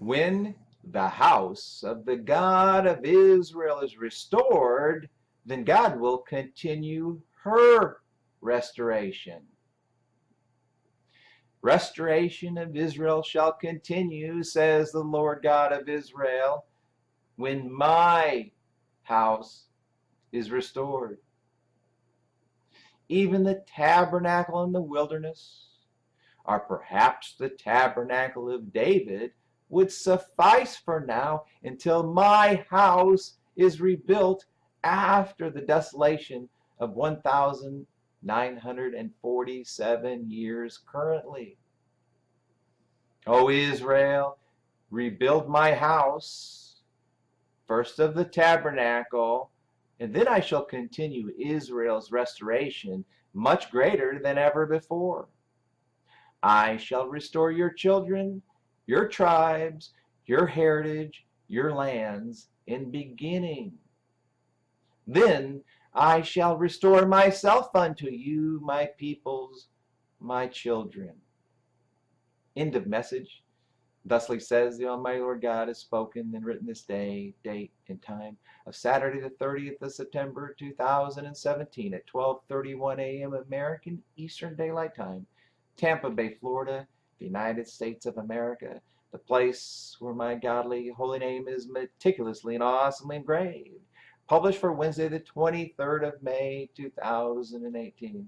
When the house of the God of Israel is restored, then God will continue her restoration. Restoration of Israel shall continue, says the Lord God of Israel, when my house is restored. Even the tabernacle in the wilderness, or perhaps the tabernacle of David, would suffice for now until my house is rebuilt after the desolation of 1,947 years currently. O Israel, rebuild my house, first of the tabernacle, and then I shall continue Israel's restoration much greater than ever before. I shall restore your children, your tribes, your heritage, your lands in beginning. Then I shall restore myself unto you, my peoples, my children. End of message. Thusly says the Almighty Lord God has spoken and written this day, date, and time of Saturday the 30th of September 2017 at 12:31 a.m. American Eastern Daylight Time, Tampa Bay, Florida, the United States of America, the place where my godly holy name is meticulously and awesomely engraved. Published for Wednesday the 23rd of May 2018.